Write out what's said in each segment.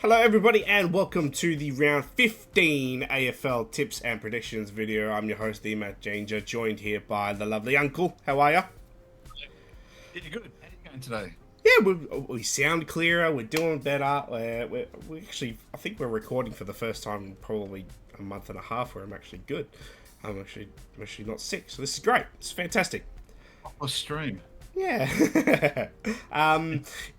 Hello everybody and welcome to the round 15 AFL tips and predictions video. I'm your host Matt Ginger, joined here by the lovely uncle. How are ya? Yeah, good. How are you going today? Yeah, we sound clearer, we're doing better. We actually, I think we're recording for the first time in probably a month and a half where I'm actually good. I'm actually not sick, so this is great. It's fantastic. Or stream. Yeah.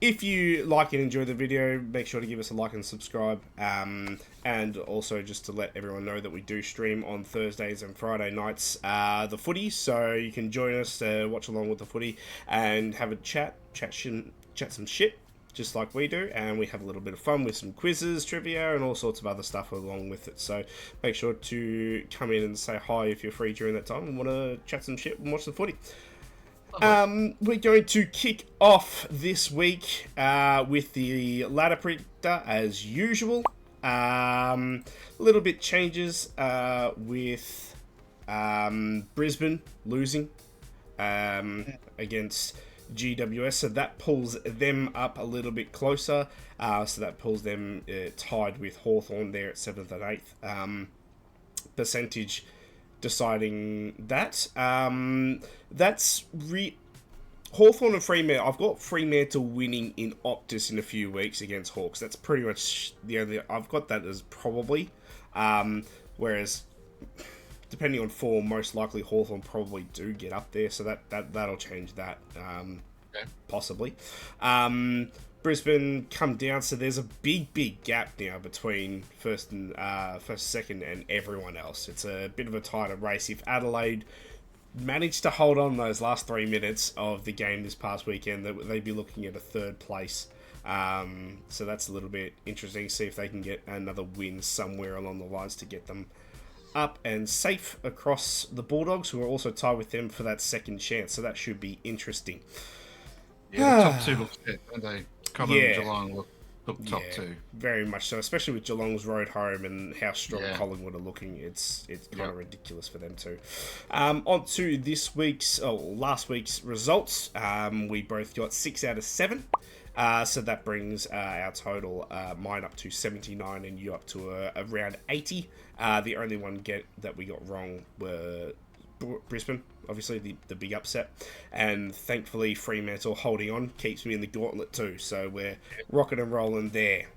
If you like and enjoy the video, make sure to give us a like and subscribe. And also just to let everyone know that we do stream on Thursdays and Friday nights the footy, so you can join us to watch along with the footy and have a chat some shit, just like we do, and we have a little bit of fun with some quizzes, trivia, and all sorts of other stuff along with it. So make sure to come in and say hi if you're free during that time and want to chat some shit and watch the footy. We're going to kick off this week with the ladder predictor as usual. A little bit changes with Brisbane losing against GWS, so that pulls them up a little bit closer. So that pulls them tied with Hawthorn there at 7th and 8th. Percentage deciding that. That's Hawthorn and Fremantle. I've got Fremantle winning in Optus in a few weeks against Hawks. That's pretty much the only. I've got that as probably. Whereas, depending on form, most likely Hawthorn probably do get up there. So that'll change that. Okay. Possibly. Brisbane come down, so there's a big gap now between first, second, and everyone else. It's a bit of a tighter race. If Adelaide managed to hold on those last 3 minutes of the game this past weekend, they'd be looking at a third place. So that's a little bit interesting. See if they can get another win somewhere along the lines to get them up and safe across the Bulldogs, who are also tied with them for that second chance. So that should be interesting. Yeah, the top two look set, don't they? Cobham and Geelong look top two. Very much so, especially with Geelong's road home and how strong Collingwood are looking. It's kind of ridiculous for them too. On to last week's results. We both got 6 out of 7. So that brings our total, mine up to 79 and you up to around 80. The only one that we got wrong were Brisbane, obviously the big upset, and thankfully Fremantle holding on keeps me in the gauntlet too, so we're rocking and rolling there.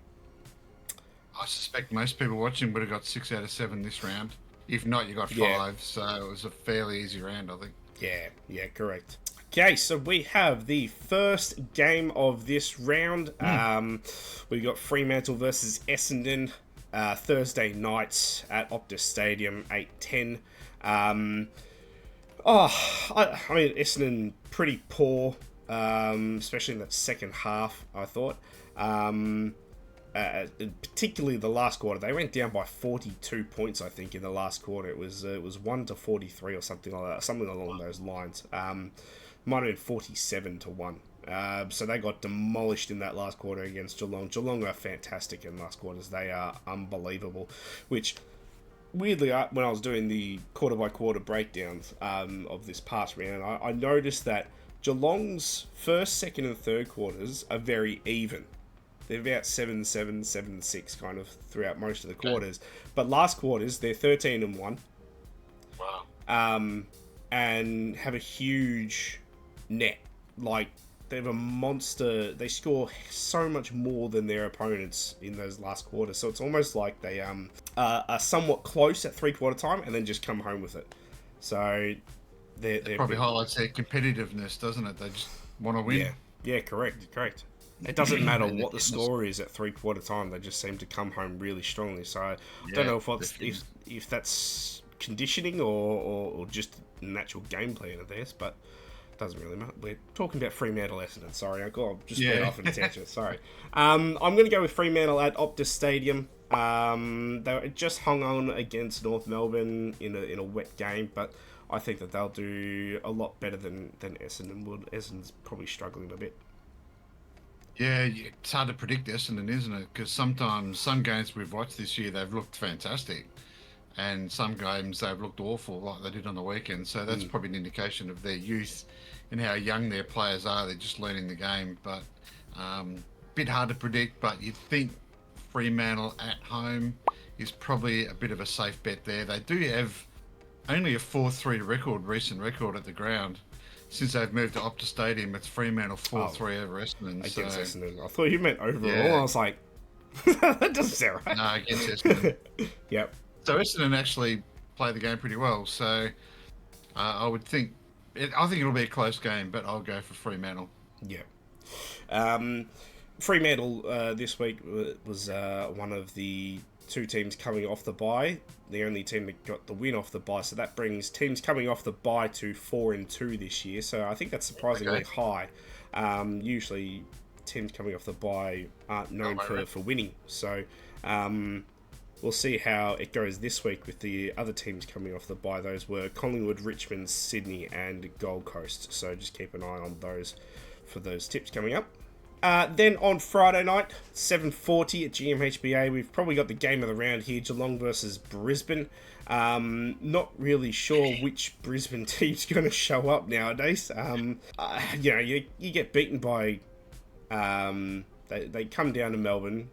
I suspect most people watching would have got 6 out of 7 this round. If not, you got 5, so it was a fairly easy round, I think. Yeah, correct. Okay, so we have the first game of this round. We got Fremantle versus Essendon, Thursday night at Optus Stadium, 8:10. I mean, Essendon pretty poor, especially in that second half, I thought. Particularly the last quarter. They went down by 42 points, I think, in the last quarter. It was 1-43 or something like that, something along those lines. Might have been 47-1. So they got demolished in that last quarter against Geelong. Geelong are fantastic in last quarters. They are unbelievable, which weirdly, when I was doing the quarter-by-quarter breakdowns of this past round, I noticed that Geelong's first, second, and third quarters are very even. They're about 7-7, 7-6 kind of throughout most of the quarters. But last quarters, they're 13-1. Wow. And have a huge net. Like, they have a monster. They score so much more than their opponents in those last quarters. So it's almost like they are somewhat close at three-quarter time and then just come home with it. So they're probably highlights their competitiveness, doesn't it? They just want to win. Yeah, correct. It doesn't matter what the score is at three-quarter time. They just seem to come home really strongly. So I don't know if that's conditioning or just natural game plan of theirs, but doesn't really matter. We're talking about Fremantle Essendon. Sorry, I just went off in a tangent. Sorry. I'm going to go with Fremantle at Optus Stadium. They just hung on against North Melbourne in a wet game, but I think that they'll do a lot better than Essendon would. Essendon's probably struggling a bit. Yeah, it's hard to predict Essendon, isn't it? Because sometimes some games we've watched this year, they've looked fantastic. And some games they've looked awful, like they did on the weekend. So that's probably an indication of their youth and how young their players are. They're just learning the game. But bit hard to predict, but you'd think Fremantle at home is probably a bit of a safe bet there. They do have only a 4-3 recent record at the ground. Since they've moved to Optus Stadium, it's Fremantle 4-3 over Essendon. Against Essendon. I thought you meant overall. Yeah. I was like, that doesn't sound right. No, against Essendon. Yep. So Essendon actually play the game pretty well. So I would think, I think it'll be a close game, but I'll go for Fremantle. Yeah. Fremantle this week was one of the two teams coming off the bye. The only team that got the win off the bye, so that brings teams coming off the bye to 4-2 this year. So I think that's surprisingly high. Usually, teams coming off the bye aren't known for winning. So we'll see how it goes this week with the other teams coming off the bye. Those were Collingwood, Richmond, Sydney, and Gold Coast. So just keep an eye on those for those tips coming up. Then on Friday night, 7:40 at GMHBA, we've probably got the game of the round here, Geelong versus Brisbane. Not really sure which Brisbane team's going to show up nowadays. You get beaten by... They come down to Melbourne,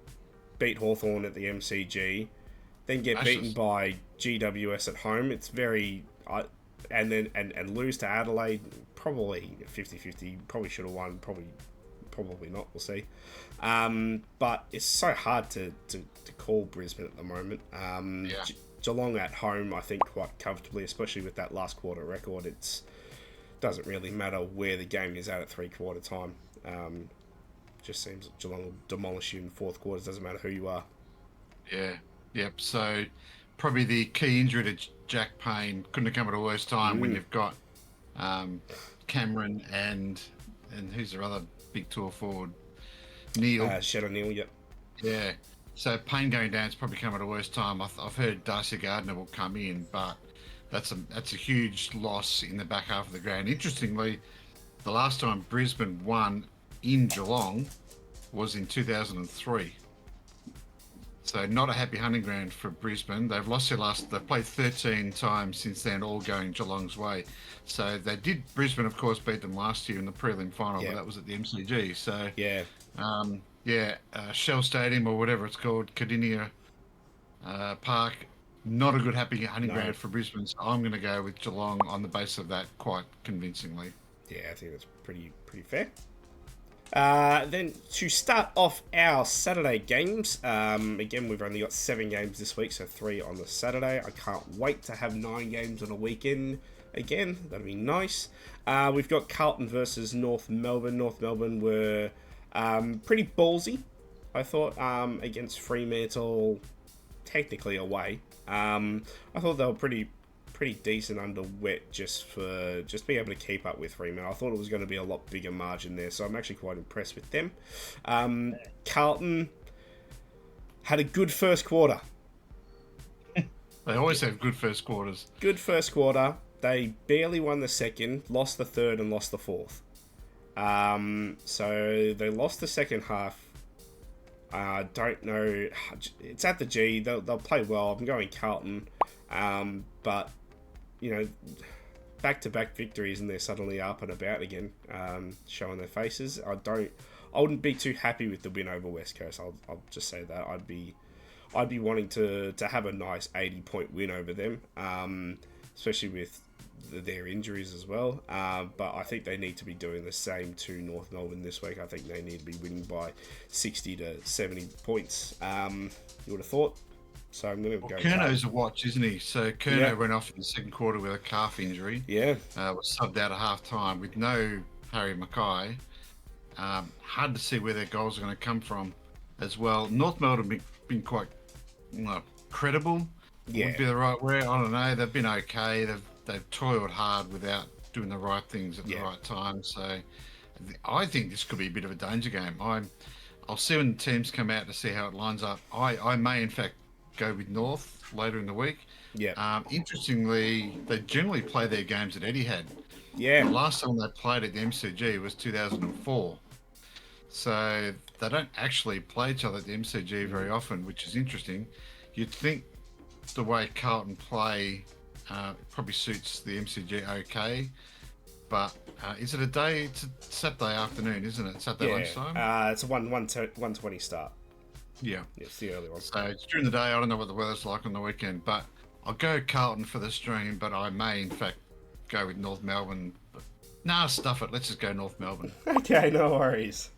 beat Hawthorn at the MCG, then get beaten by GWS at home. It's very... and lose to Adelaide, probably 50-50. Probably should have won, probably not, we'll see. But it's so hard to call Brisbane at the moment. Geelong at home, I think, quite comfortably, especially with that last quarter record. It doesn't really matter where the game is at 3/4 time. Just seems that Geelong will demolish you in fourth quarters, doesn't matter who you are. Yeah, yep. So probably the key injury to Jack Payne couldn't have come at a worse time when you've got Cameron and who's their other big tour forward? Neil. Shadow Neil, yep. Yeah. So Payne going down has probably come at a worse time. I've heard Darcy Gardner will come in, but that's a huge loss in the back half of the ground. Interestingly, the last time Brisbane won in Geelong was in 2003. So not a happy hunting ground for Brisbane. They've played 13 times since then, all going Geelong's way. So Brisbane, of course, beat them last year in the prelim final, but that was at the MCG. So Shell Stadium or whatever it's called, Cardinia Park, not a good happy hunting ground for Brisbane. So I'm going to go with Geelong on the basis of that quite convincingly. Yeah, I think that's pretty fair. Then to start off our Saturday games, again, we've only got 7 games this week, so 3 on the Saturday. I can't wait to have 9 games on a weekend again. That'll be nice. We've got Carlton versus North Melbourne. North Melbourne were pretty ballsy, I thought, against Fremantle, technically away. I thought they were pretty decent under wet just being able to keep up with Fremantle. I thought it was going to be a lot bigger margin there, so I'm actually quite impressed with them. Carlton had a good first quarter. They always have good first quarters. Good first quarter. They barely won the second, lost the third, and lost the fourth. So they lost the second half. I don't know. It's at the G. They'll play well. I'm going Carlton. But back-to-back victories and they're suddenly up and about again, showing their faces. I wouldn't be too happy with the win over West Coast. I'll just say that I'd be wanting to have a nice 80-point win over them, especially with their injuries as well. But I think they need to be doing the same to North Melbourne this week. I think they need to be winning by 60 to 70 points. You would have thought. So I'm going to go. Curno's a watch, isn't he? So Curnow went off in the second quarter with a calf injury. Yeah. Was subbed out at half time with no Harry Mackay. Hard to see where their goals are going to come from as well. North Melbourne have been quite credible. Yeah. Would be the right word. I don't know. They've been okay. They've toiled hard without doing the right things at the right time. So I think this could be a bit of a danger game. I'll see when the teams come out to see how it lines up. I may, in fact, go with North later in the week. Yeah. Interestingly, they generally play their games at Etihad. Yeah. The last time they played at the MCG was 2004. So they don't actually play each other at the MCG very often, which is interesting. You'd think the way Carlton play probably suits the MCG okay. But is it a day? It's a Saturday afternoon, isn't it? Saturday lunchtime? It's a 1:20 start. Yeah. It's the early one. So it's during the day. I don't know what the weather's like on the weekend, but I'll go Carlton for the stream. But I may, in fact, go with North Melbourne. But nah, stuff it. Let's just go North Melbourne. Okay, no worries.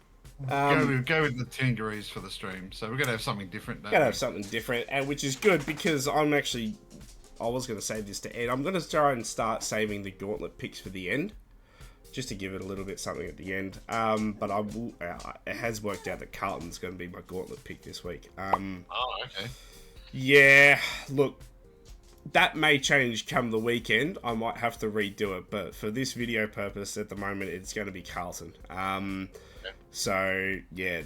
Go with the 10 degrees for the stream. So we're gonna have something different. Gotta have something different, and which is good because I was going to save this to end. I'm going to try and start saving the gauntlet picks for the end, just to give it a little bit something at the end. But I will. It has worked out that Carlton's going to be my gauntlet pick this week. Oh, okay. Yeah, look, that may change come the weekend. I might have to redo it, but for this video purpose, at the moment, it's going to be Carlton. So yeah,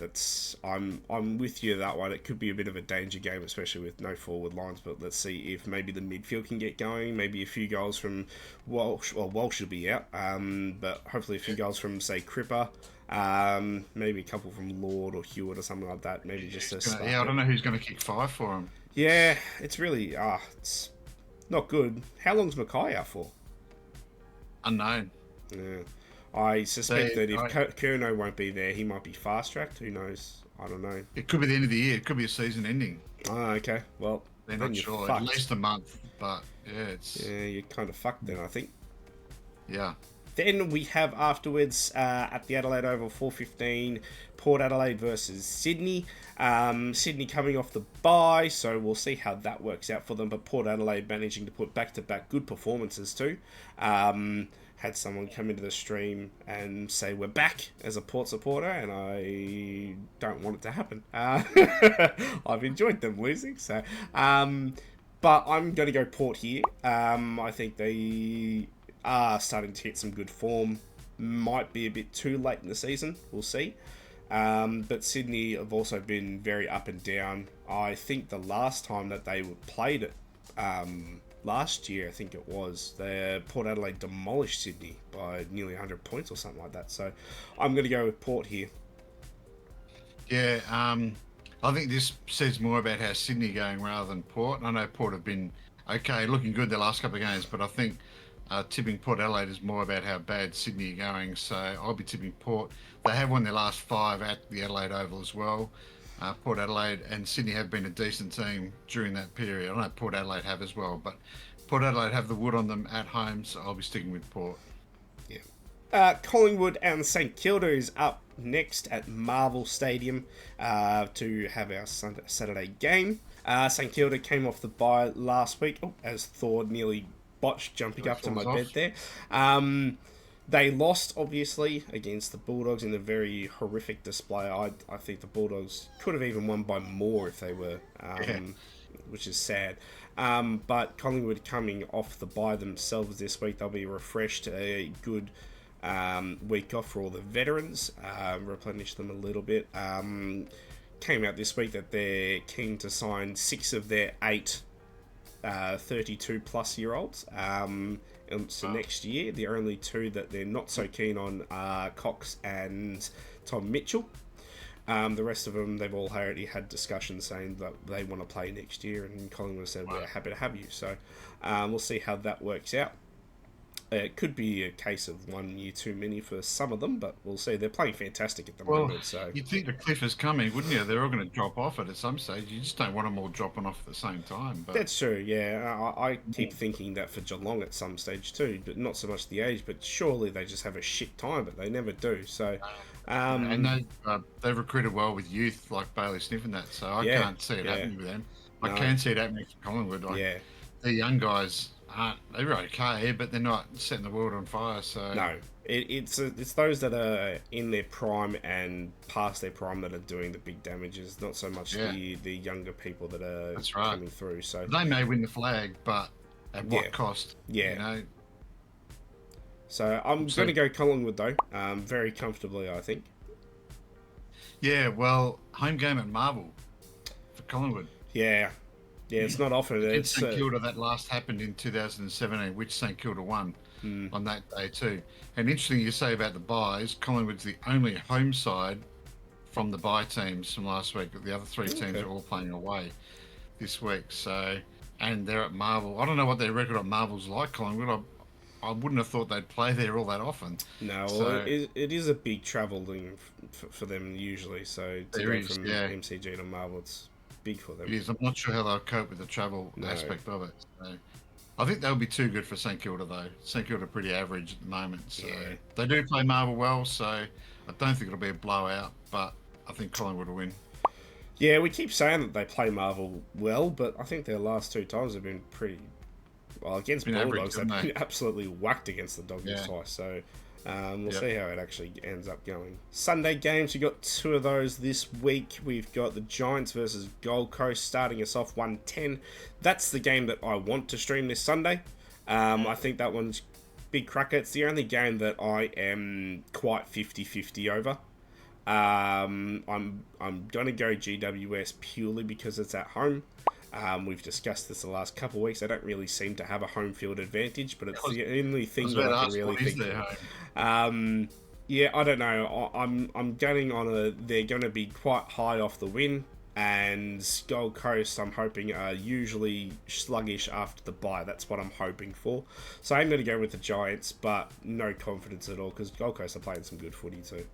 I'm with you that one. It could be a bit of a danger game, especially with no forward lines. But let's see if maybe the midfield can get going. Maybe a few goals from Walsh. Well, Walsh will be out, but hopefully a few goals from say Cripper. Maybe a couple from Lord or Hewitt or something like that. Maybe just a I don't know who's going to kick 5 for him. Yeah, it's really it's not good. How long's Mackay out for? Unknown. Yeah. I suspect that if Curnow won't be there, he might be fast-tracked. Who knows? I don't know. It could be the end of the year. It could be a season ending. Oh, okay. Well, they're not sure. Fucked. At least a month, but yeah, it's... Yeah, you're kind of fucked then, I think. Yeah. Then we have afterwards at the Adelaide Oval 4:15, Port Adelaide versus Sydney. Sydney coming off the bye, so we'll see how that works out for them. But Port Adelaide managing to put back-to-back good performances too. Had someone come into the stream and say we're back as a Port supporter, and I don't want it to happen. I've enjoyed them losing, so but I'm going to go Port here. I think they are starting to hit some good form. Might be a bit too late in the season, we'll see. But Sydney have also been very up and down. I think the last time that they played it, last year, I think it was, Port Adelaide demolished Sydney by nearly 100 points or something like that. So I'm going to go with Port here. Yeah, I think this says more about how Sydney are going rather than Port. I know Port have been okay, looking good the last couple of games, but I think tipping Port Adelaide is more about how bad Sydney are going. So I'll be tipping Port. They have won their last 5 at the Adelaide Oval as well. Port Adelaide and Sydney have been a decent team during that period. I know Port Adelaide have as well, but Port Adelaide have the wood on them at home, so I'll be sticking with Port. Yeah. Collingwood and St Kilda is up next at Marvel Stadium to have our Saturday game. St Kilda came off the bye last week, as Thor nearly botched jumping up to my bed there. They lost, obviously, against the Bulldogs in a very horrific display. I think the Bulldogs could have even won by more if they were, which is sad. But Collingwood coming off the bye themselves this week, they'll be refreshed. A good week off for all the veterans, replenish them a little bit. Came out this week that they're keen to sign 6 of their 8 32-plus-year-olds. So next year, the only 2 that they're not so keen on are Cox and Tom Mitchell. The rest of them, they've all already had discussions saying that they want to play next year, and Collingwood said, we're happy to have you. So we'll see how that works out. It could be a case of 1 year too many for some of them, but we'll see. They're playing fantastic at the moment. So you'd think the cliff is coming, wouldn't you? They're all going to drop off at some stage. You just don't want them all dropping off at the same time. But that's true, yeah. I keep thinking that for Geelong at some stage too, but not so much the age, but surely they just have a shit time, but they never do. So, and they've recruited well with youth like Bailey Sniff and that, so I can't see it happening with them. I can see it happening for Collingwood. The young guys they're okay, but they're not setting the world on fire. So no, it's those that are in their prime and past their prime that are doing the big damages. Not so much the younger people that are coming through. So they may win the flag, but at what cost? Yeah. You know? So I'm going to go Collingwood though, very comfortably, I think. Yeah, well, home game at Marvel for Collingwood. Yeah. Yeah, it's not often. It's St Kilda that last happened in 2017, which St Kilda won on that day too. And interesting you say about the byes, Collingwood's the only home side from the bye teams from last week. The other 3 teams are all playing away this week. So, and they're at Marvel. I don't know what their record at Marvel's like, Collingwood. I wouldn't have thought they'd play there all that often. No, well, So it is a big travel thing for them usually. So to there go is, from yeah, MCG to Marvel, it's big for it them. is. I'm not sure how they'll cope with the travel No, aspect of it. So I think they'll be too good for St Kilda though. St Kilda are pretty average at the moment, so yeah. they do play Marvel well. So I don't think it'll be a blowout, but I think Collingwood will win. Yeah, we keep saying that they play Marvel well, but I think their last two times have been pretty well against Been average, Bulldogs. They've haven't they? been absolutely whacked against the Doggies Yeah. twice. So we'll Yep. see how it actually ends up going. Sunday games, we got two of those this week. We've got the Giants versus Gold Coast starting us off 110. That's the game that I want to stream this Sunday. I think that one's big cracker. It's the only game that I am quite 50-50 over. I'm gonna go GWS purely because it's at home. We've discussed this the last couple of weeks. They don't really seem to have a home field advantage, but it's the only I thing was that about I to can ask, really what is think their of. home? Yeah, I don't know. I'm gunning on a. They're going to be quite high off the win, and Gold Coast, I'm hoping, are usually sluggish after the bye. That's what I'm hoping for. So I'm going to go with the Giants, but no confidence at all because Gold Coast are playing some good footy too.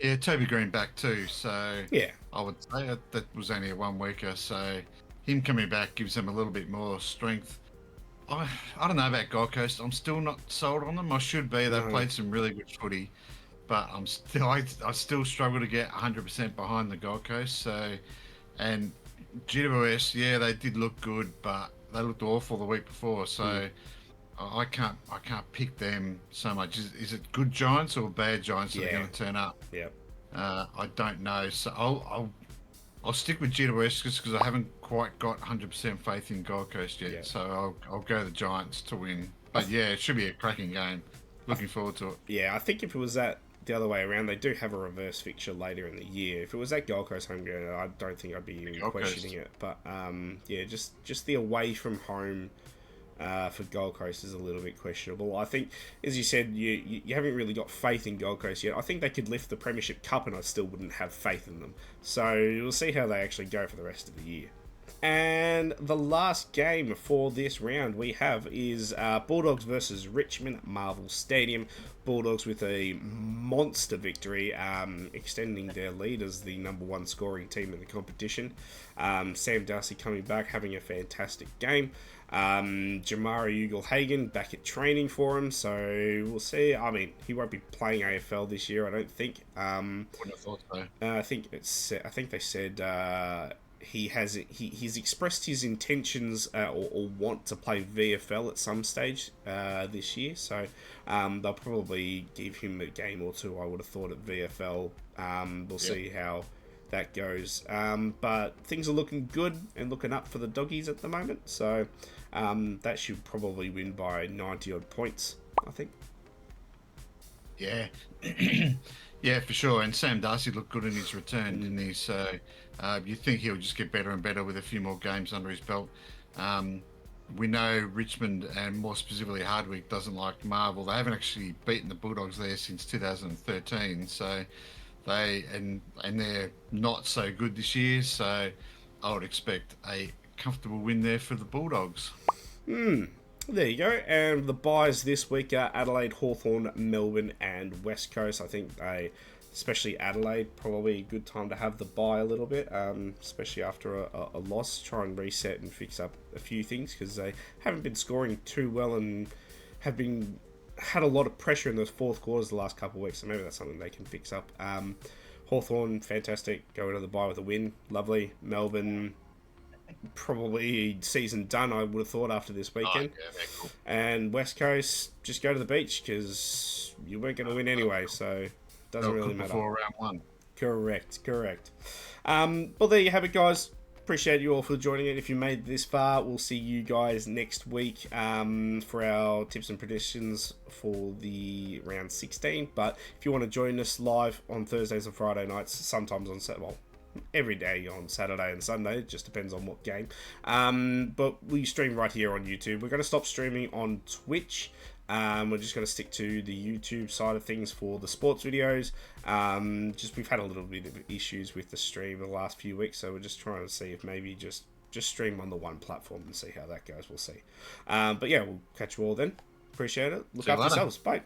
Yeah, Toby Green back too. So Yeah, I would say that was only a 1 weeker. So him coming back gives them a little bit more strength. I don't know about Gold Coast. I'm still not sold on them. I should be. They've no, played some really good footy, but I still struggle to get 100% behind the Gold Coast. So, and GWS, yeah, they did look good, but they looked awful the week before. mm, So I can't pick them so much. Is it good Giants or bad Giants that are yeah, going to turn up? yeah. I don't know. So I'll stick with GWS just because I haven't quite got 100% faith in Gold Coast yet. Yeah. So I'll go the Giants to win. I But yeah, it should be a cracking game. Looking forward to it. Yeah, I think if it was that the other way around, they do have a reverse fixture later in the year. If it was that Gold Coast home ground, I don't think I'd be even Gold questioning Coast. it. But yeah, just the away from home for Gold Coast is a little bit questionable. I think, as you said, you haven't really got faith in Gold Coast yet. I think they could lift the Premiership Cup, and I still wouldn't have faith in them. So we'll see how they actually go for the rest of the year. And the last game for this round we have is Bulldogs versus Richmond at Marvel Stadium. Bulldogs with a monster victory, extending their lead as the number one scoring team in the competition. Sam Darcy coming back, having a fantastic game. Jamari Ugle-Hagan back at training for him, so we'll see. I mean, he won't be playing AFL this year, I don't think. Wouldn't have thought so. I think they said he's expressed his intentions or want to play VFL at some stage this year. So they'll probably give him a game or two. I would have thought at VFL. We'll see how that goes. But things are looking good and looking up for the doggies at the moment. So that should probably win by 90 odd points, I think. Yeah. Yeah, for sure. And Sam Darcy looked good in his return, didn't he? So you think he'll just get better and better with a few more games under his belt. We know Richmond, and more specifically Hardwick, doesn't like Marvel. They haven't actually beaten the Bulldogs there since 2013. So they're not so good this year. So I would expect a comfortable win there for the Bulldogs. There you go. And the buys this week are Adelaide, Hawthorn, Melbourne, and West Coast. I think especially Adelaide, probably a good time to have the buy a little bit, especially after a loss. Try and reset and fix up a few things because they haven't been scoring too well and had a lot of pressure in those fourth quarters the last couple of weeks. So maybe that's something they can fix up. Hawthorn, fantastic. Go into the buy with a win. Lovely. Melbourne, probably season done, I would have thought, after this weekend. Yeah, very cool. And West Coast, just go to the beach because you weren't going to win anyway, so doesn't really matter. Before round one. Correct. Well, there you have it, guys. Appreciate you all for joining it. If you made it this far, we'll see you guys next week for our tips and predictions for the round 16. But if you want to join us live on Thursdays and Friday nights, sometimes on every day on Saturday and Sunday. It just depends on what game. But we stream right here on YouTube. We're going to stop streaming on Twitch. We're just going to stick to the YouTube side of things for the sports videos. We've had a little bit of issues with the stream the last few weeks, so we're just trying to see if maybe just stream on the one platform and see how that goes. We'll see. But yeah, we'll catch you all then. Appreciate it. Look See you after later. yourselves. Bye.